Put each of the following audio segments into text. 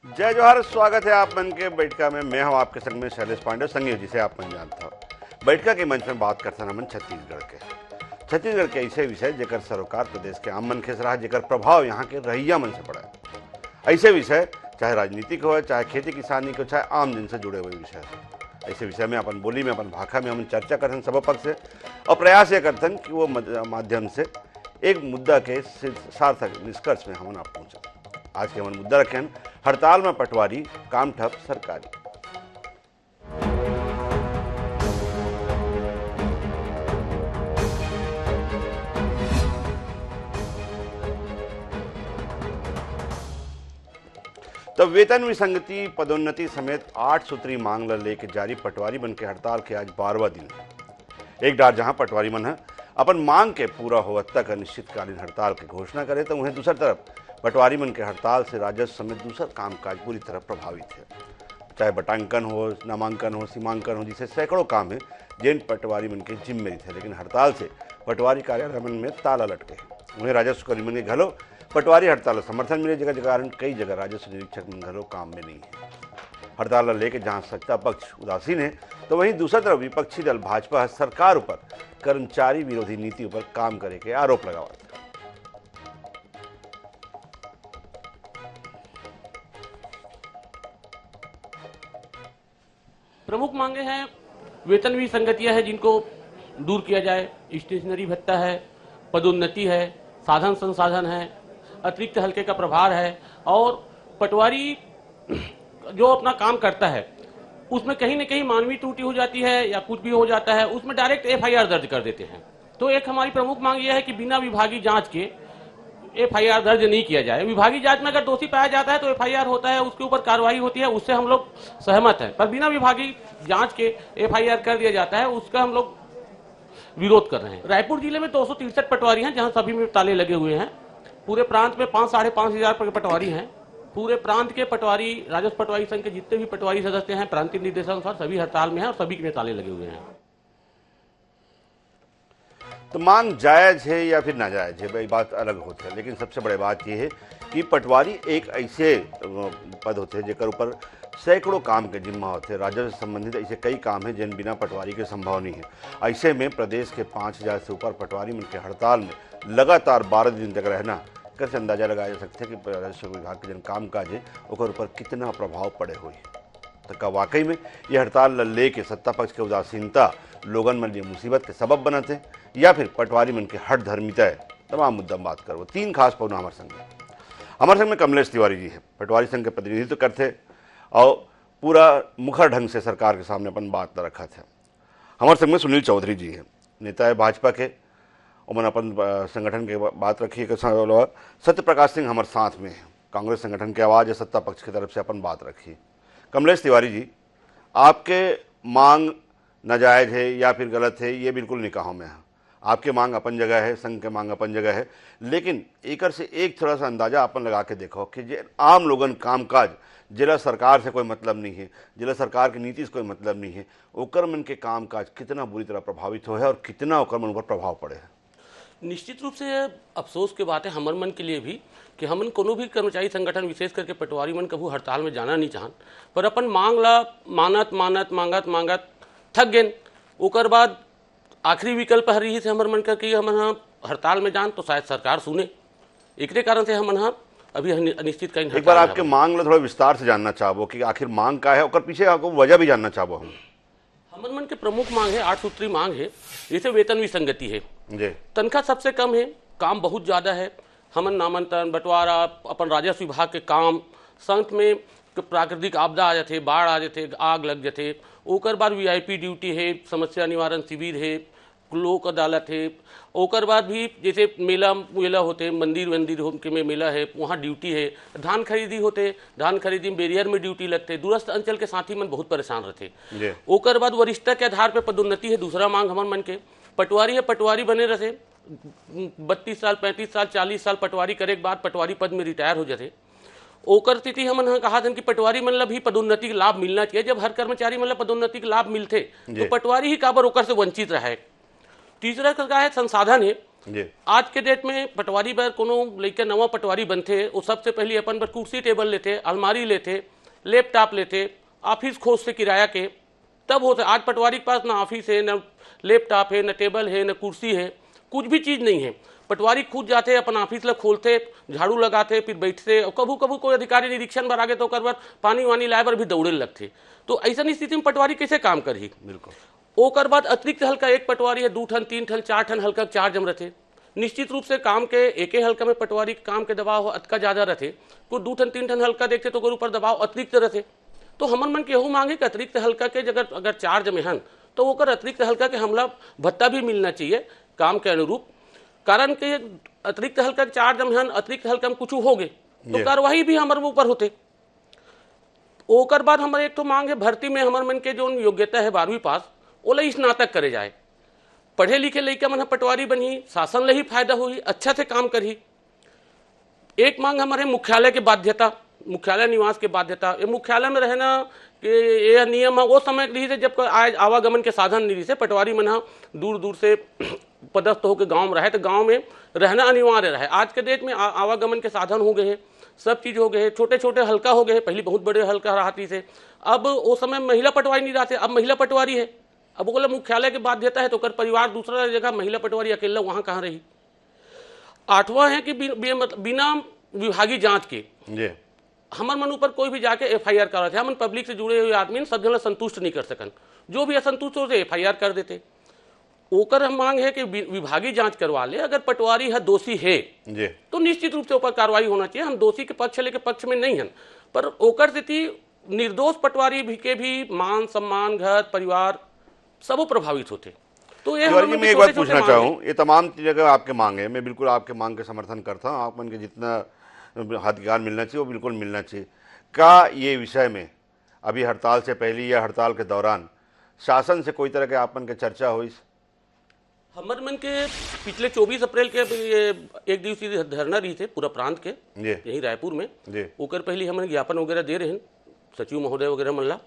जय जोहार, स्वागत है आप मन के बैठका में। मैं हूं आपके संग में शैलेश पांडे, संगी जिसे आप मन जानता हो। बैठका के मंच में बात करता मन छत्तीसगढ़ के ऐसे विषय जेकर सरोकार प्रदेश के आम मन खेस रहा, जेकर प्रभाव यहाँ के रहिया मन से पड़ा है। ऐसे विषय चाहे राजनीतिक हो, चाहे खेती किसानी को, चाहे आम जन से जुड़े हुए विषय हो। ऐसे विषय में अपन बोली में, अपन भाषा में हम चर्चा करते सब पक्ष से और प्रयास ये करते कि वो माध्यम से एक मुद्दा के सार्थक निष्कर्ष में हम आप पहुँचे। आज के हमन मुद्दा रखे हड़ताल में पटवारी, काम ठप सरकारी। तब वेतन विसंगति, पदोन्नति समेत 8 सूत्री मांग लेके जारी पटवारी मन के हड़ताल के आज 12वां दिन है। एक डार जहां पटवारी मन है अपन मांग के पूरा होवत तक अनिश्चितकालीन हड़ताल की घोषणा करे, तो वहीं दूसरी तरफ पटवारी मन के हड़ताल से राजस्व समेत दूसरा कामकाज पूरी तरह प्रभावित है। चाहे बटांकन हो, नामांकन हो, सीमांकन हो, जिसे सैकड़ों काम है जिन पटवारी मन के जिम्मे थे, लेकिन हड़ताल से पटवारी कार्यालय मन में ताला लटके। वहीं राजस्व कर्मी मन के घलो पटवारी हड़ताल समर्थन मिले, जगह जगह कारण कई जगह राजस्व निरीक्षक मन घलो काम में नहीं है। हड़ताल लेके जहां सत्ता पक्ष उदासीन है, तो वहीं दूसरी तरफ विपक्षी दल भाजपा सरकार ऊपर कर्मचारी विरोधी नीति ऊपर काम करे के आरोप लगावा। प्रमुख मांगे हैं, वेतन विसंगतियां हैं जिनको दूर किया जाए, स्टेशनरी भत्ता है, पदोन्नति है, साधन संसाधन है, अतिरिक्त हल्के का प्रभार है और पटवारी जो अपना काम करता है उसमें कहीं न कहीं मानवीय त्रुटि हो जाती है या कुछ भी हो जाता है, उसमें डायरेक्ट एफआईआर दर्ज कर देते हैं। तो एक हमारी प्रमुख मांग यह है कि बिना विभागीय जांच के एफआईआर दर्ज नहीं किया जाए। विभागीय जांच में अगर दोषी पाया जाता है तो एफआईआर होता है, उसके ऊपर कार्रवाई होती है, उससे हम लोग सहमत हैं। पर बिना विभागीय जांच के एफआईआर कर दिया जाता है, उसका हम लोग विरोध कर रहे हैं। रायपुर जिले में 263 पटवारी हैं जहां सभी में ताले लगे हुए हैं। पूरे प्रांत में 5-5.5 हजार पटवारी हैं। पूरे प्रांत के पटवारी, राजस्व पटवारी संघ के जितने भी पटवारी सदस्य हैं प्रांतीय निर्देशानुसार सभी हड़ताल में हैं और सभी के ताले लगे हुए हैं। तो मांग जायज है या फिर नाजायज है, भाई बात अलग होती है, लेकिन सबसे बड़ी बात यह है कि पटवारी एक ऐसे पद होते हैं जेकर ऊपर सैकड़ों काम के जिम्मा होते हैं। राजस्व संबंधित ऐसे कई काम हैं जिन बिना पटवारी के संभव नहीं है। ऐसे में प्रदेश के 5000 से ऊपर पटवारी मन के हड़ताल में लगातार 12 दिन तक रहना कर से अंदाजा लगाया जा सकता है कि राजस्व विभाग के जन काम काज है ओकर ऊपर कितना प्रभाव पड़े हुए। तो का वाकई में ये हड़ताल ले के सत्ता पक्ष के उदासीनता लोगन मन लिए मुसीबत के सबब बनते या फिर पटवारी मन के हट धर्मिता है। तमाम मुद्दा बात करो। 3 खास पौना हमारे संग में कमलेश तिवारी जी है, पटवारी संघ के प्रतिनिधित्व करते और पूरा मुखर ढंग से सरकार के सामने अपन बात रखा था। हमारे संग में सुनील चौधरी जी है, नेता है भाजपा के, उमन अपन संगठन के बात रखी। सत्य प्रकाश सिंह हमारे साथ में है, कांग्रेस संगठन के आवाज़ है, सत्ता पक्ष की तरफ से अपन बात रखी। कमलेश तिवारी जी, आपके मांग नाजायज है या फिर गलत है ये बिल्कुल निकाहों में है। आपके मांग अपन जगह है, संघ के मांग अपन जगह है, लेकिन एक से एक थोड़ा सा अंदाजा अपन लगा के देखो कि जे आम लोगन कामकाज जिला सरकार से कोई मतलब नहीं है, जिला सरकार की नीति से कोई मतलब नहीं है, ओकर मन के कामकाज कितना बुरी तरह प्रभावित हो है और कितना ओकर मन पर प्रभाव पड़े है। निश्चित रूप से अफसोस की बात है हमर मन के लिए भी कि हमन कोनो भी कर्मचारी संगठन विशेष करके पटवारी मन कभू हड़ताल में जाना नहीं चाहन, पर अपन मांग ला मांगत थक गए। ओकर बाद आखिरी विकल्प रही से हमर मन का कि हम हड़ताल में जान तो शायद सरकार सुने। एक कारण से हम अभी अनिश्चितकालीन एक बार आपके मांग ला थोड़ा विस्तार से जानना चाहबो कि आखिर मांग का है और पीछे आपको वजह भी जानना चाहबो। हम हमर मन के प्रमुख मांग है, 8 सूत्री मांग है। जैसे वेतन विसंगति है, तनख्वाह सबसे कम है, काम बहुत ज़्यादा है। हमन नामांतरण, बंटवारा, अपन राजस्व विभाग के काम, संत में प्राकृतिक आपदा आ जाते, बाढ़ आ जाते, आग लग जाते, ओकर बाद वीआईपी ड्यूटी है, समस्या निवारण शिविर है, लोक अदालत है। ओकर बाद भी जैसे मेला होते, मंदिर के में मेला है, वहाँ ड्यूटी है। धान खरीदी होते, धान खरीदी में बेरियर में ड्यूटी लगते। दूरस्थ अंचल के साथी मन बहुत परेशान रहते। ओकर बाद वरिष्ठता के आधार पर पदोन्नति है, दूसरा मांग हमन मन के। पटवारी है, पटवारी बने रहे 32 साल, 35 साल, 40 साल पटवारी करे के बाद पटवारी पद में रिटायर हो जाते। ओकर स्थिति हमन कहा था कि पटवारी मन ला भी पदोन्नति का लाभ मिलना चाहिए। जब हर कर्मचारी मन ला पदोन्नति का लाभ मिलते तो पटवारी ही काबर ओकर से वंचित रहे। तीसरा का है संसाधन है, जी आज के डेट में पटवारी पर कोनो लइका नवा पटवारी बनते वो सबसे पहले अपन पर कुर्सी टेबल लेते, अलमारी लेते, लैपटॉप लेते, ऑफिस खोज से किराया के, तब होता। आज पटवारी के पास ना ऑफिस है, ना लैपटॉप है, ना टेबल है, ना कुर्सी है, कुछ भी चीज़ नहीं है। पटवारी खुद जाते, अपन ऑफिस लग खोलते, झाड़ू लगाते, फिर बैठते, और कभू कभू कोई अधिकारी निरीक्षण पर आगे तो कर बार पानी वानी लाए पर भी दौड़े लगते। तो ऐसा स्थिति में पटवारी कैसे काम करी? बिल्कुल। ओकर बाद अतिरिक्त हल्का एक पटवारी है, 2 ठन 3 ठन 4 ठन हल्का 4 जम रहते। निश्चित रूप से काम के एक हल्का में पटवारी काम के दबाव अतका ज्यादा रहते, कुछ 2 ठन 3 ठन हल्का देखते तो ओकर ऊपर दबाव अतिरिक्त रहते। तो हमन मन के यहू मांगे कि अतिरिक्त हल्का के जगह अगर 4 जमे हन तो ओकर अतिरिक्त हल्का के हमला भत्ता भी मिलना चाहिए काम के अनुरूप। कारण के अतिरिक्त हल्का के 4 जमे हन, अतिरिक्त हल्का में कुछ हो गए तो कार्रवाई भी हमारे ऊपर होते। ओकर बाद हमारे एक तो मांग है भर्ती में हमारे मन के जो योग्यता है 12वीं पास ओला स्नातक करे जाए। पढ़े लिखे लइका मन पटवारी बनी, शासन ले ही फायदा हुई, अच्छा से काम करी। एक मांग हमारे मुख्यालय के बाध्यता, मुख्यालय निवास के बाध्यता। ये मुख्यालय में रहना कि यह नियम है वो समय रही थे जब आज आवागमन के साधन नहीं रही थे। पटवारी मन दूर दूर से पदस्थ होकर गांव में रहे तो गांव में रहना अनिवार्य रहे। आज के डेट में आवागमन के साधन हो गए हैं, सब चीज हो गए हैं, छोटे छोटे हल्का हो गए हैं। पहले बहुत बड़े हल्का रहती थे, अब वो समय महिला पटवारी नहीं रहते, अब महिला पटवारी है। अब बोला मुख्यालय की बाध्यता है तो कर परिवार दूसरा जगह, महिला पटवारी अकेला वहां कहाँ रही। 8वां है कि बिना विभागीय जांच के हमारे मन ऊपर कोई भी जाके FIR करा थे। हम पब्लिक से जुड़े हुए आदमी सब जन संतुष्ट नहीं कर सकन, जो भी असंतुष्ट होते FIR कर देते। ओकर हम मांग है कि विभागीय जांच करवा ले, अगर पटवारी है दोषी है तो निश्चित रूप से ऊपर कार्रवाई होना चाहिए। हम दोषी के पक्ष लेके पक्ष में नहीं हैं, पर ओकर स्थिति निर्दोष पटवारी भी के भी मान सम्मान घर परिवार सब प्रभावित होते। तो ये मैं एक बात पूछना चाहूँ, ये तमाम जगह आपके मांग है, मैं बिल्कुल आपके मांग के समर्थन करता हूँ। आप मन के जितना अधिकार मिलना चाहिए वो बिल्कुल मिलना चाहिए। क्या ये विषय में अभी हड़ताल से पहले या हड़ताल के दौरान शासन से कोई तरह के आपन के चर्चा हुई? हमारे मन के पिछले 24 अप्रैल के ये एक दिवसीय धरना रही थे पूरा प्रांत के यही रायपुर में। ओकर पहले हमने ज्ञापन वगैरह दे रहे हैं सचिव महोदय वगैरह मल्ला।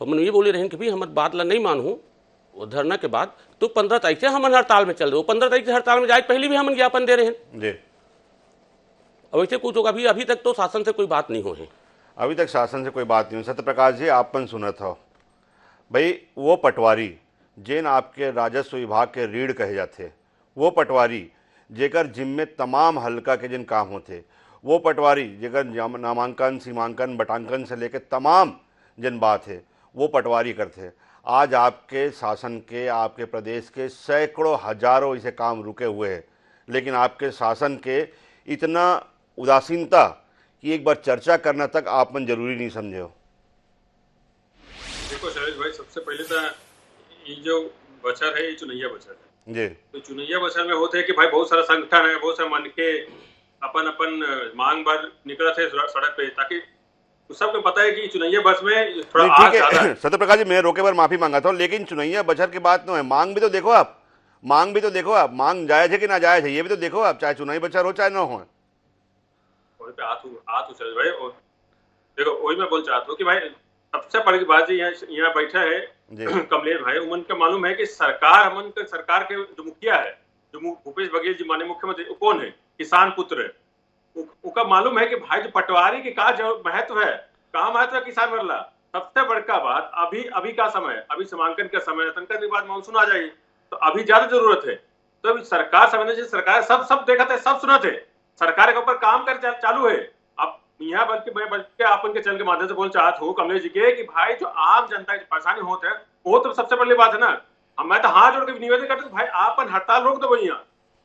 हमने ये बोले रहे कि भाई हमारे बात ला नहीं मानू धरना के बाद तो 15 तारीख से हम हड़ताल में चल रहे हो। 15 तारीख से हड़ताल में जाए पहले भी हम ज्ञापन दे रहे हैं। अब ऐसे कुछ होगा, अभी तक तो शासन से कोई बात नहीं हो है। अभी तक शासन से कोई बात नहीं हो। सत्यप्रकाश जी आपन सुना था भाई, वो पटवारी जिन आपके राजस्व विभाग के रीढ़ कहे जाते, वो पटवारी जेकर जिम्मे तमाम हल्का के जिन काम होते, वो पटवारी जेकर नामांकन सीमांकन बटांकन से लेकर तमाम जिन बात है वो पटवारी करते। आज आपके शासन के आपके प्रदेश के सैकड़ों हजारों इसे काम रुके हुए हैं, लेकिन आपके शासन के इतना उदासीनता कि एक बार चर्चा करना तक आप मन जरूरी नहीं समझे हो। देखो शैलेश भाई, सबसे पहले तो ये जो बचर है ये चुनैया बचर है जी। तो चुनैया बचर में होते है कि भाई बहुत सारा संगठन है, बहुत सारा मन के अपन मांग बार निकला थे सड़क पे, ताकि सबको पता है कि चुनैया बस में थोड़ा आग ज्यादा है। सत्यप्रकाश जी मैं रोके पर माफी मांगता हूँ, लेकिन चुनैया बचर की बात तो है, मांग भी तो देखो आप, मांग भी तो देखो आप, मांग जायज है कि ना जायज है ये भी तो देखो आप, चाहे चुनाई बचर हो चाहे ना हो। पे हाथ उछल भाई, और देखो वही मैं बोल चाहता हूँ कि भाई सबसे बड़ी बात यहाँ बैठा है कमलेश भाई, उमन का मालूम है कि सरकार हमन के सरकार के जो मुखिया है, जो भूपेश बघेल जी माने मुख्यमंत्री, कौन है? किसान पुत्र है। उनका मालूम है कि भाई जो पटवारी की का जो महत्व है, कहाँ महत्व है किसान मरला। सबसे बड़का बात अभी का समय, अभी सीमांकन का समय, तनका के बाद मानसून आ जाएगी तो अभी ज्यादा जरूरत है। तो सरकार समझने से सरकार सब देखा थे, सब सुना थे, सरकार के ऊपर काम कर चालू है। अब यहाँ बल्कि आप उनके चैनल के माध्यम से बोल चाहता हूँ कमलेश जी के कि भाई जो आम जनता की परेशानी होते है वो तो सबसे पहली बात है ना। मैं तो हाथ जोड़ के निवेदन करता हूँ भाई आप हड़ताल रोक दो भैया,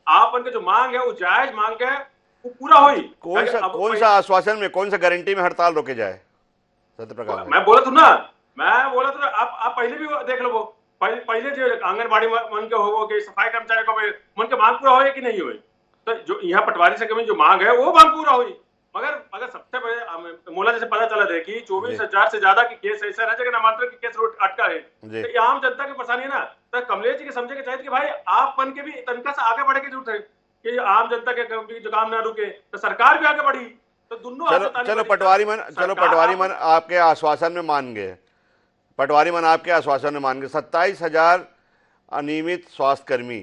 आप उनके जो मांग है वो जायज मांग है वो पूरा हो। कौन सा आश्वासन में, कौन सा गारंटी में हड़ताल रोके जाए? सत्यप्रकाश मैं बोला था ना, आप पहले भी देख लो, वो पहले जो आंगनबाड़ी मन के हो कि सफाई कर्मचारी को मन के मांग पूरा हो कि नहीं हुई, तो जो यहाँ पटवारी संघ में जो मांग है वो मांग पूरा हुई। मगर अगर सबसे पहले मोला जैसे पता चला था कि 24,000 से ज्यादा की केस ऐसा है जगह नामांतरण की केस अटका है, तो ये आम जनता की परेशानी है ना। तो कमलेश जी के समझे के चाहिए कि भाई आप बन के भी तनका से आगे बढ़े की जरूरत है कि आम जनता के जो काम ना रुके, तो सरकार भी आगे बढ़ी। तो दोनों चलो पटवारी मन आपके आश्वासन में मान गए, पटवारी मन आपके आश्वासन में मान गए। 27,000 अनियमित स्वास्थ्य कर्मी,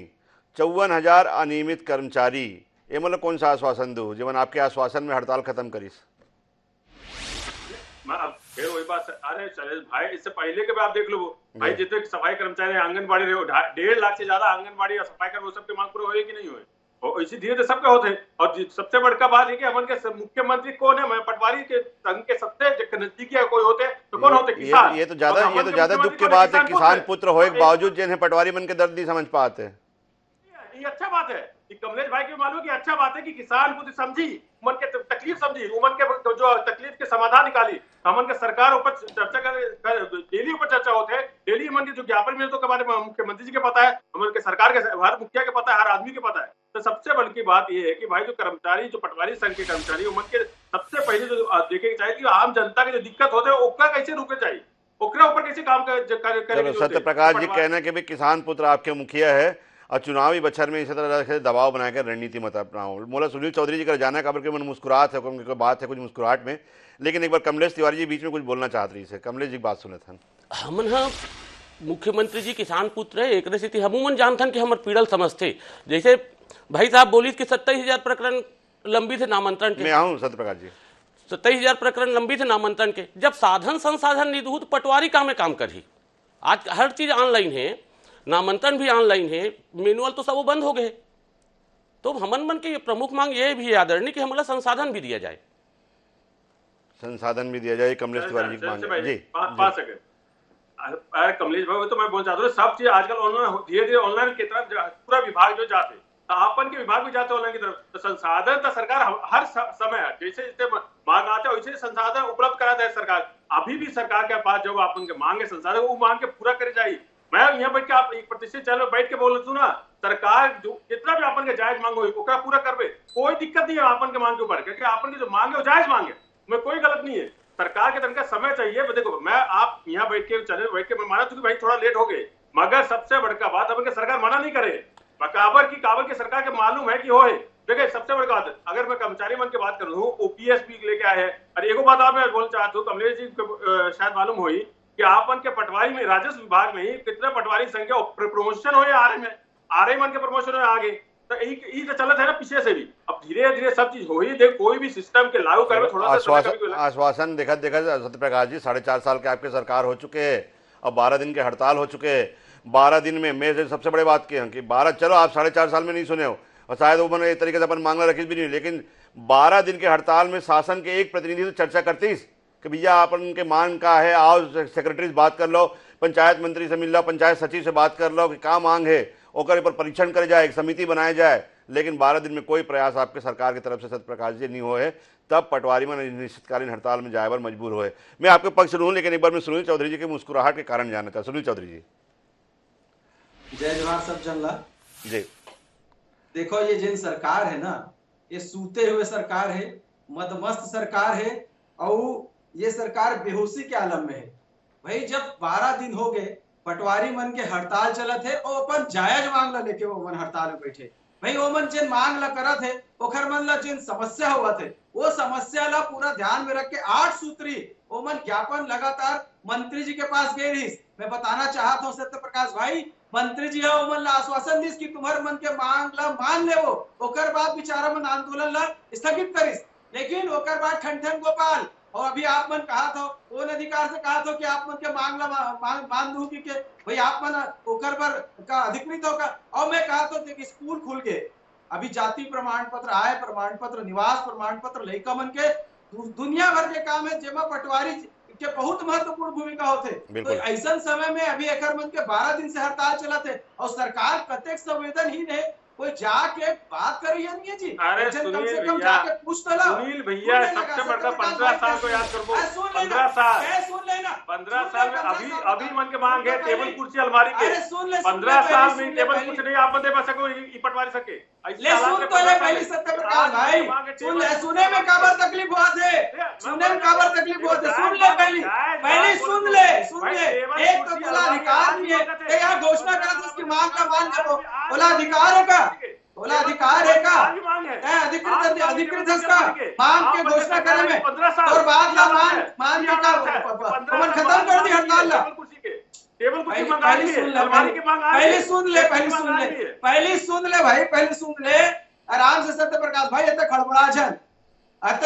54,000 अनियमित कर्मचारी, ये मतलब कौन सा आश्वासन दो जीवन आपके आश्वासन में हड़ताल खत्म करीस? अब फिर वही बात, अरे चले भाई, इससे पहले के भी आप देख लो भाई, जितने सफाई कर्मचारी आंगनबाड़ी रहे 1.5 लाख से ज्यादा आंगनबाड़ी और सफाई कर्मचारी, सबके मांग पूरे हुए कि नहीं हुए? और इसी धीरे सबके होते हैं। और सबसे बड़का बात है कि हमन के मुख्यमंत्री कौन है? मैं पटवारी के संघ के सबसे नजदीकी कोई होते तो कौन होते? किसान। ये तो ज्यादा दुख की बात है, किसान पुत्र होए के बावजूद जिन्हें पटवारी मन के दर्द नहीं समझ पाते। ये अच्छा बात है कि कमलेश भाई के मालूम कि अच्छा बात है कि किसान को समझी, मन के तकलीफ समझी, उमन के जो तकलीफ के समाधान निकाली। हमन के सरकार ऊपर चर्चा कर, डेली ऊपर चर्चा होते है, डेली मन के जो ज्ञापन मिले तो हमारे मुख्यमंत्री जी के पता है, हमन के सरकार के हर मुखिया के पता है, हर आदमी के पता है। तो सबसे बड़ी बात ये है कि भाई जो कर्मचारी, जो पटवारी संघ के कर्मचारी, उमन के सबसे पहले जो देखे चाहिए कि आम जनता के जो दिक्कत होते है ओकरा कैसे रुके चाहिए, ओकरा ऊपर कैसे काम करे। सत्य प्रकाश जी कहना है कि भाई किसान पुत्र आपके मुखिया है और चुनावी बछर में इसी तरह से दबाव बनाकर रणनीति मत अपनाओ। मोला सुनील चौधरी जी का जाना खबर के मन मुस्कुराहट है, कोई बात है कुछ मुस्कुराहट में, लेकिन एक बार कमलेश तिवारी जी बीच में कुछ बोलना चाहते रही से। कमलेश जी बात सुने थे। हमन हाँ मुख्यमंत्री जी किसान पुत्र है, एक स्थिति हमूमन जानथन कि हमर पीड़ल समझते। जैसे भाई साहब बोली कि 27,000 प्रकरण लंबित है नामांतरण के। मैं आऊँ सत्य प्रकाश जी, 27,000 प्रकरण लंबित है नामांतरण के। जब साधन संसाधन निधूत पटवारी काम कर, आज हर चीज ऑनलाइन है, नामांतरण भी ऑनलाइन है, मैनुअल तो सब वो बंद हो गए। तो हमन मन की प्रमुख मांग ये भी आदरणीय कि हमारा संसाधन भी दिया जाए, संसाधन भी दिया जाए। कमलेश तिवारी जी की मांग जी। 5 सेकंड। अरे कमलेश भाई, तो मैं बोल चाहता हूँ सब चीज आजकल ऑनलाइन, धीरे धीरे ऑनलाइन की तरफ पूरा विभाग जो जाते, तो आपन के विभाग भी जाते ऑनलाइन की तरफ। तो संसाधन तो सरकार हर समय जैसे जैसे मांग आते है वैसे संसाधन उपलब्ध कराता है सरकार। अभी भी सरकार के पास जो आपन के मांग है संसाधन, वो मांग के पूरा करे जाए। मैं यहाँ बैठ के आप एक प्रतिष्ठित चैनल बैठ के बोल रहा ना, सरकार जो जितना भी आपन के जायज मांग हो पूरा करवे, कोई दिक्कत नहीं है आपन के मांग के ऊपर, क्योंकि आपन की जो मांग है वो जायज मांग है, में कोई गलत नहीं है। सरकार के तनका समय चाहिए। देखो मैं आप यहाँ बैठ के चैनल बैठ के मैं माना कि भाई थोड़ा लेट हो गए, मगर सबसे बड़का बात अपन के सरकार मना नहीं करे। काबर की सरकार के मालूम है कि हो है। देखिए सबसे बड़ी बात, अगर मैं कर्मचारी मन की बात कर रहा हूँ, ओपीएस भी लेके आए हैं। और एगो बात आप मैं बोलना चाहता हूँ, कमलेश जी शायद मालूम हुई कि आपन के पटवारी में राजस्व विभाग में ही कितने पटवारी संख्या प्रमोशन हो, आरए मन के प्रमोशन हो आगे, तो यही तो चलत है ना पीछे से भी। अब धीरे धीरे सब चीज हो ही देख, कोई भी सिस्टम के लागू करे थोड़ा सा आश्वासन देखा सत्य प्रकाश जी 4.5 साल के आपके सरकार हो चुके हैं, अब 12 दिन के हड़ताल हो चुके हैं। 12 दिन में मैं सबसे बड़ी बात की है कि 12, चलो आप 4.5 साल में नहीं सुने हो और शायद वो मैंने एक तरीके से अपन मांगना रखी भी नहीं, लेकिन 12 दिन के हड़ताल में शासन के एक प्रतिनिधि से चर्चा करती कि भैया अपन के मांग का है, आओ सेक्रेटरी से बात कर लो, पंचायत मंत्री से मिल लो, पंचायत सचिव से बात कर लो कि क्या मांग है, ओकर पर परीक्षण करे जाए, एक समिति बनाया जाए। लेकिन 12 दिन में कोई प्रयास आपके सरकार की तरफ से सत्य प्रकाश जी नहीं हुए, तब पटवारी में निश्चितकालीन हड़ताल में जाए पर मजबूर हुए। मैं आपके पक्ष सुनूं, लेकिन एक बार मैं सुनील चौधरी जी की मुस्कुराहट के कारण जानना था। सुनील चौधरी जी। जय जवाहर सब जनला जी। देखो ये जिन सरकार है ना, ये सूते हुए सरकार है, मदमस्त सरकार है, और ये सरकार बेहोशी के आलम में है। भाई जब 12 दिन हो गए पटवारी मन के हड़ताल चलत है और अपन जायज मांग ला लेके वो मन हड़ताल में बैठे। भाई वो मन जिन मांग ला करत है, ओखर मन ला जिन समस्या हुआ थे, वो समस्या ला पूरा ध्यान में रख के 8 सूत्री वो मन ज्ञापन लगातार मंत्री जी के पास गए रही। मैं बताना चाहता हूँ सत्य प्रकाश भाई, मंत्री जी है वो मन ला आश्वासन दिस कि तुम्हारे मन के मांग ला मान ले, वो ओकर बाद बेचारा मन आंदोलन ला स्थगित करिस। लेकिन ओकर बाद ठन गोपाल, और अभी आप मन कहा था वो अधिकार से कहा था कि आप मन के मांग ला मान दू कि भाई आप मन ओकर पर का अधिकृत होगा। और मैं कहा था कि स्कूल खुल गए, अभी जाति प्रमाण पत्र, आय प्रमाण पत्र, निवास प्रमाण पत्र, लड़का मन के दुनिया भर के काम है जेमा पटवारी के बहुत महत्वपूर्ण भूमिका होते। तो ऐसा समय में अभी एक मन के 12 दिन से हड़ताल चला थे और सरकार कतेक संवेदनहीन है, कोई जाके बात करी है नहीं जी। अरे कम से कम जाके पूछ तो लो। सुनील भैया सबसे बड़ा 15 साल को याद कर, 15 साल 15 साल में अभी मन के मांग है टेबल कुर्सी अलमारी के। 15 साल में टेबल कुर्सी नहीं आप दे सको, पटवारी सके ले सुन तो ले पहली सत्य प्रकाश भाई, सुन ले, सुने में काबर तकलीफ हुआ थे, सुनने में काबर तकलीफ हुआ थे, सुन ले पहले सुन ले। एक तो बोला अधिकार नहीं है, यहाँ घोषणा करा तो उसकी मांग का मान लो, बोला अधिकार है का, बोला अधिकार है का, अधिकृत है इसका मांग के घोषणा करे में, और बाद ला मान के का खत्म कर दी हड़ताल ला। टेबल कुर्सी मांग आ रही है, अलमारी की मांग आ रही है। पहले सुन ले भाई, पहले सुन ले आराम से। सत्य प्रकाश भाई इतने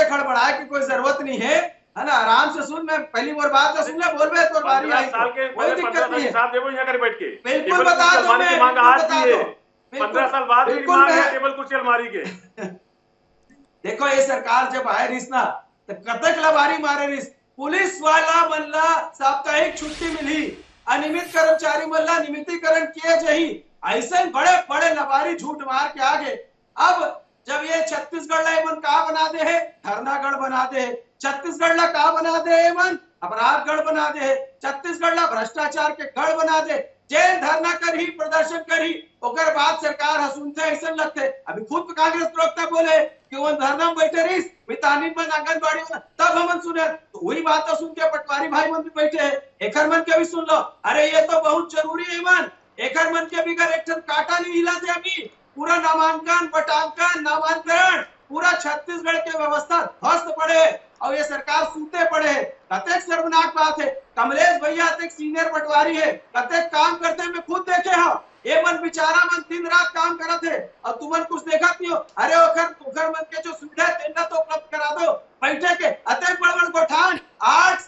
खड़बड़ा की कोई जरूरत नहीं है ना, आराम से सुन। मैं पहली बार सुन ले, बोल रहे तो बारी आई, कोई दिक्कत नहीं है। बैठ के बिल्कुल बता दो, मैं मांग आती है 15 साल बाद टेबल कुर्सी अलमारी के। देखो ये सरकार जब आए रही ना तो कतक लबारी मारे रही। पुलिस वाला मल्ला साप्ताहिक छुट्टी मिली, अनियमित कर्मचारी मल्ला नियमितीकरण किए जही, ऐसे बड़े बड़े लबारी झूठ मार के आगे। अब जब ये छत्तीसगढ़ ला मन कहा बना दे है, धरनागढ़ बना दे है। छत्तीसगढ़ ला कहा बना दे है मन, अपराधगढ़ बना दे है। छत्तीसगढ़ ला भ्रष्टाचार के गढ़ बना दे। जेल धरना कर ही, प्रदर्शन कर ही, ओकर बाद सरकार हसुनते ऐसा लगते। अभी खुद कांग्रेस प्रवक्ता बोले कि वो धरना में बैठे रही मितानी में आंगनबाड़ी में, तब हम सुने तो वही बात तो सुन के पटवारी भाई मन भी बैठे है, एकर मन के भी सुन लो। अरे ये तो बहुत जरूरी है मन, एकर मन के बिगर एक काटा नहीं हिला थे। अभी पूरा नामांकन, पटांकन, नामांतरण, पूरा छत्तीसगढ़ के व्यवस्था ध्वस्त पड़े और ये सरकार सूते पड़े है। कतेक शर्मनाक बात है। कमलेश भैया एक सीनियर पटवारी है, कतेक काम करते मैं खुद देखे हो। ये मन बेचारा मन दिन रात काम करते है और तुमन कुछ देखा नहीं हो। अरे ओखर मन के जो सुविधा तेना तो उपलब्ध करा दो। बैठे के अतेक बड़ गोठान 8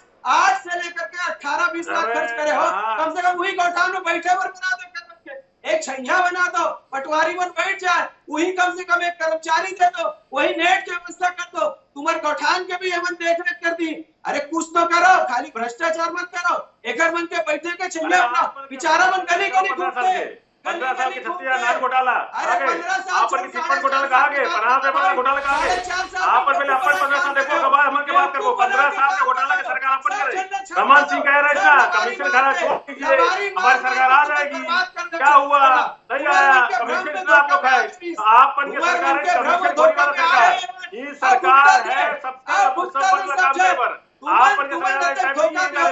से लेकर के 18-20 लाख खर्च करे हो, कम से कम वही गोठान में बैठे पर बना दो। एक छैया बना दो, पटवारी मन बैठ जाए, वही कम से कम एक कर्मचारी दे दो, वही नेट की व्यवस्था कर दो। तुम्हारे गौठान के भी एमन देख रेख कर दी। अरे कुछ तो करो, खाली भ्रष्टाचार मत करो। एकर मन के बैठे के छैया अपना बेचारा मन गली गली घूमते हैं। 15 साल की छत्तीसगढ़ नान घोटाला आप पर की चिटफंड घोटाला कहा गए, पनाह पेपर घोटाला कहा गए। आप पर पहले अपन 15 साल देखो, कब हम के बात करो। 15 साल का घोटाला की सरकार अपन करे। रमन सिंह कह रहे था कमीशन खड़ा छोड़ दीजिए, हमारी सरकार आ जाएगी। क्या हुआ? नहीं आया कमीशन। आप लोग है आप पर की सरकार है कमीशन थोड़ी वाला सरकार। ये सरकार है सबका सब काम पेपर। आप पर सरकार है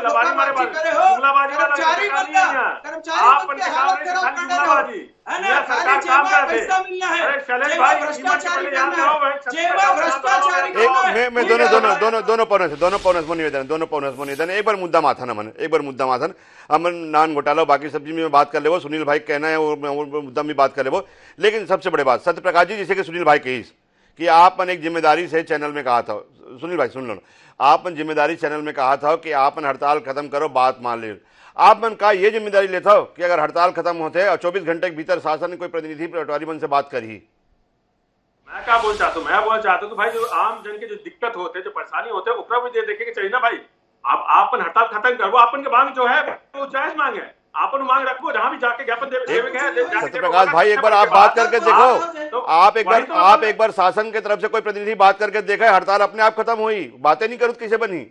लबारी मारे जुमलाबाजी वाला सरकार नहीं है। आप पर जुमलाबाजी ये सरकार काम करते हैं। अरे शैलेश भाई भ्रष्टाचारी मैं दोनों पौनस निवेदन एक बार मुद्दा माथन अमन नान घोटाला बाकी सब्जी में बात कर ले वो सुनील भाई कहना है और मुद्दा में बात कर ले वो। लेकिन सबसे बड़ी बात सत्य प्रकाश जी, जैसे कि सुनील भाई कही कि आपने एक जिम्मेदारी से चैनल में कहा था, सुनील भाई सुन लो, आपने जिम्मेदारी चैनल में कहा था कि आपने हड़ताल खत्म करो, बात मान ले। आपने कहा ये जिम्मेदारी लेता हो कि अगर हड़ताल खत्म होते और 24 घंटे के भीतर शासन ने कोई प्रतिनिधि पटवारी मन से बात करी। मैं क्या बोल चाहता हूँ, मैं बोलना चाहता हूँ कि भाई जो आम जन के जो दिक्कत होते हैं, जो परेशानी होते हैं, ओकरा भी देखे के चाहिए ना भाई। आप हड़ताल खत्म करो, आपन के मांग जो है वो जायज मांग है, आपन मांग रखो। जहां भी जाके ज्ञापन सत्यप्रकाश भाई एक बार आप बात करके देखो, आप एक बार शासन की तरफ से कोई प्रतिनिधि बात करके देखा है, हड़ताल अपने आप खत्म हुई, बातें नहीं करो कैसे बनी।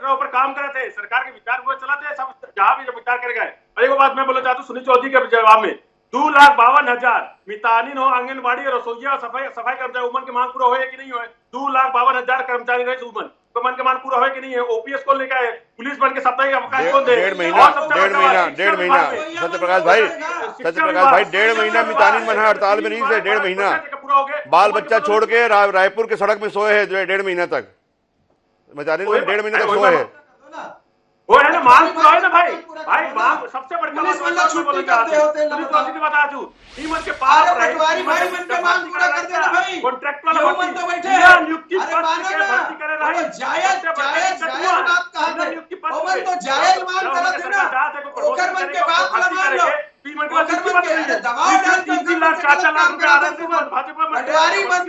ऊपर काम करे थे, सरकार के विचार को चलाते हैं, सब जहां भी विचार कर गए। और एक बात मैं बोलना चाहता हूँ सुनील चौधरी के जवाब में, 2,52,000 मितानिन हो, आंगनबाड़ी, रसोईया, सफाई कर्मचारी उमन की मांग पूरा हो कि नहीं हो। 2,52,000 कर्मचारी रहे उमन तो मन के मांग पूरा हो कि नहीं है। ओपीएस कौन लेकर आए, पुलिस बन के साप्ताहिक अवकाश कौन दे? डेढ़ महीना सत्यप्रकाश भाई 1.5 महीना मितानिन बना हड़ताल में नहीं थे। 1.5 महीना बाल बच्चा छोड़ के रायपुर के सड़क में सोए है 1.5 महीना तक। मितानिन 1.5 महीने तक सोए है। वो है ना मांग पूरा है ना भाई मांग सबसे बड़ी बता दूं कीमत के पास पटवारी भाई मन के मांग पूरा कर देना भाई। कॉन्ट्रैक्ट वाला मन तो बैठे हैं, नियुक्ति भर्ती करे रहे जायज बात कहा है। ओमन तो जायज मांग करत है ना, ओकर मन के बात ला मान लो। दबाव डाल के 3 लाख 4 लाख रुपए आ रहे थे पटवारी मन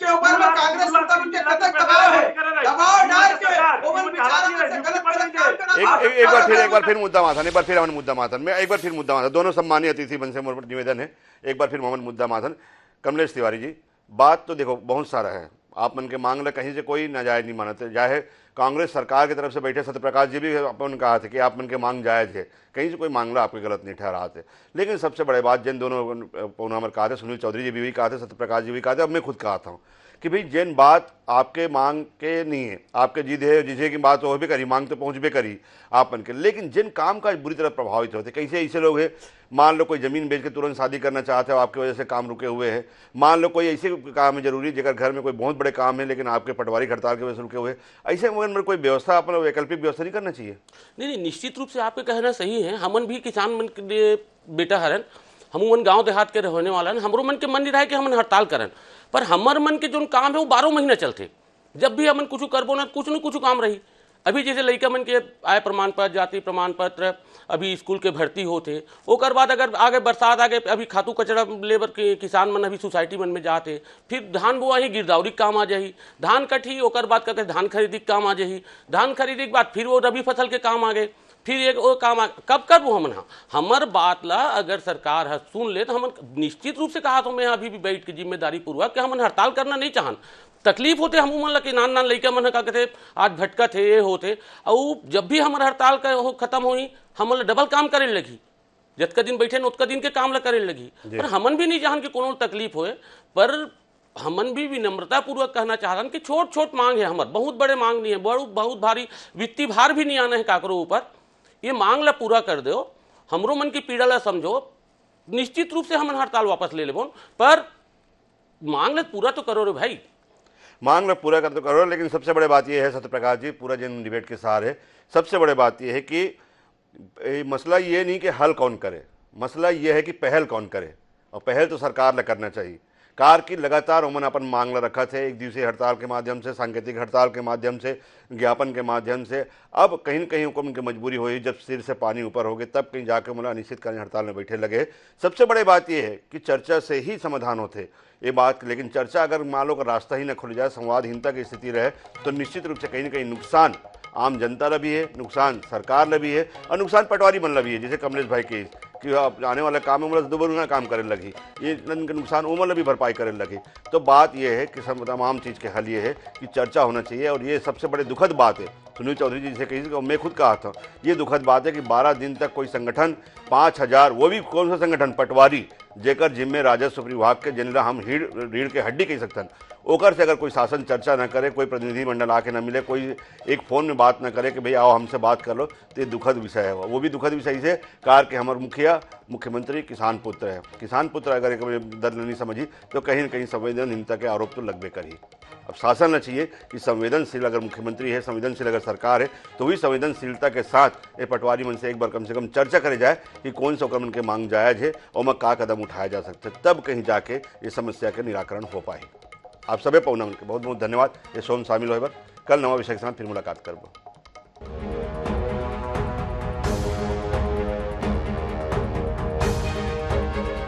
के ऊपर में कांग्रेस सत्ता में कतक दबाव है, दबाव डाल के ओमन बेचारा से गलत काम कर। एक बार फिर मुद्दा माथन दोनों सम्मानीय अतिथि बन से निवेदन है। एक बार फिर मोहम्मद मुद्दा माथन कमलेश तिवारी जी, बात तो देखो बहुत सारा है, आप मन के मांग ले कहीं से कोई नाजायज नहीं मानते। चाहे कांग्रेस सरकार की तरफ से बैठे सत्यप्रकाश जी भी अपन कहा था कि आप मन के मांग जायज है, कहीं से कोई मांगला आपके गलत नहीं ठहरा थे। लेकिन सबसे बड़े बात जिन दोनों पौनामर कहा थे, सुनील चौधरी जी भी कहा थे, सत्यप्रकाश जी भी कहा थे, अब मैं खुद कहा था कि भाई जिन बात आपके मांग के नहीं है, आपके जिद है जिसे की बात हो भी करी, मांग तो पहुँच भी करी आपन के, लेकिन जिन काम का बुरी तरह प्रभावित होते, कैसे ऐसे लोग हैं, मान लो कोई ज़मीन बेच के तुरंत शादी करना चाहते हो, आपकी वजह से काम रुके हुए हैं। मान लो कोई ऐसे काम है जरूरी जगह घर में कोई बहुत बड़े काम है लेकिन आपके पटवारी हड़ताल की वजह से रुके हुए, ऐसे में कोई व्यवस्था अपना वैकल्पिक व्यवस्था नहीं करना चाहिए? नहीं, निश्चित रूप से आपके कहना सही है। हमन भी किसान मन के लिए बेटा हरन, हम मन गांव देहात के रहने वाला है, हमरो मन के मन नहीं रहा कि हमन हड़ताल करन, पर हमर मन के जो काम है वो 12 महीना चलते। जब भी हमन कुछ करबो ना कुछ काम रही। अभी जैसे लड़का मन के आय प्रमाण पत्र, जाति प्रमाण पत्र, अभी स्कूल के भर्ती होते, ओकर बाद अगर आगे बरसात आगे, अभी खातू कचरा लेबर के किसान मन अभी सोसाइटी मन में जाते, फिर धान बुआ ही गिरदावरी काम आ जाही, धान कटी ओकर बाद कहते धान खरीदी काम आ जाही, धान खरीदी के बाद फिर वो रबी फसल के काम आ गए, फिर एक वो काम कब कर वो हमन हमर बात ला अगर सरकार है सुन ले तो हमन निश्चित रूप से कहा तो मैं अभी भी बैठ के जिम्मेदारी पूर्वक कि हमन हड़ताल करना नहीं चाहन। तकलीफ होते हम मन लगे नान लड़का मन का कहते आज भटका थे ये होते, और जब भी हमारे हड़ताल का हो खत्म हुई हमन डबल काम करे लगी, जतका दिन बैठे न उतका दिन के काम ला करे लगी। पर हमन भी नहीं चाहन कि कोनो तकलीफ होए, पर हमन भी विनम्रता पूर्वक कहना चाहन कि छोट छोट मांग है हमार, बहुत बड़े मांग नहीं है, बहुत भारी वित्तीय भार भी नहीं आना है काकरो ऊपर। ये मांग ला पूरा कर दो, हमरो मन की पीड़ा ला समझो, निश्चित रूप से हमन हड़ताल वापस ले लेबो, पर मांग ला पूरा तो करो रे भाई। मांग ला पूरा कर तो करो, लेकिन सबसे बड़ी बात यह है सत्यप्रकाश जी, पूरा जन डिबेट के सार है, सबसे बड़ी बात यह है कि मसला ये नहीं कि हल कौन करे, मसला ये है कि पहल कौन करे, और पहल तो सरकार ला करना चाहिए। कार की लगातार उमन अपन मांग ला रखा थे, एक दिवसीय हड़ताल के माध्यम से, सांकेतिक हड़ताल के माध्यम से, ज्ञापन के माध्यम से। अब कहीं न कहीं उनकी मजबूरी हुई, जब सिर से पानी ऊपर हो गए तब कहीं जाकर मतलब अनिश्चितकालीन हड़ताल में बैठे लगे। सबसे बड़ी बात यह है कि चर्चा से ही समाधान होते ये बात, लेकिन चर्चा अगर मान लो का रास्ता ही न खुल जाए, संवादहीनता की स्थिति रहे, तो निश्चित रूप से कहीं न कहीं नुकसान आम जनता ला भी है, नुकसान सरकार ला भी है, और नुकसान पटवारी मन ला भी है। जैसे कमलेश भाई के कि आने वाला काम में दोबारा काम करे लगी, ये नुकसान उमर भी भरपाई करे लगी। तो बात यह है कि तमाम चीज़ के हल ये है कि चर्चा होना चाहिए, और ये सबसे बड़े दुखद बात है। सुनील चौधरी जी से कही, मैं खुद कहा था, ये दुखद बात है कि 12 दिन तक कोई संगठन 5000, वो भी कौन सा संगठन, पटवारी, जेकर जिम्मे राजस्व विभाग के जिनला हम रीढ़ के हड्डी कह सकते, ओकर से अगर कोई शासन चर्चा न करे, कोई प्रतिनिधिमंडल आके न मिले, कोई एक फ़ोन में बात न करे कि भाई आओ हमसे बात कर लो, तो ये दुखद विषय है। वो भी दुखद विषय से कार के हमारे मुखिया मुख्यमंत्री किसान पुत्र है, किसान पुत्र अगर एक दर्द नहीं समझी तो कहीं न कहीं संवेदनहीनता के आरोप तो लगबे करी। अब शासन न चाहिए कि संवेदनशील अगर मुख्यमंत्री है, संवेदनशील अगर सरकार है, तो वही संवेदनशीलता के साथ ये पटवारी मन से एक बार कम से कम चर्चा करे जाए कि कौन सा मन के मांग जायज़ है और मैं क्या कदम उठाया जा सकते, तब कहीं जाके ये समस्या के निराकरण हो पाए। आप सभी पौना मन के बहुत बहुत धन्यवाद। ये सोम शामिल हो, कल नवा विषय के साथ फिर मुलाकात करबो।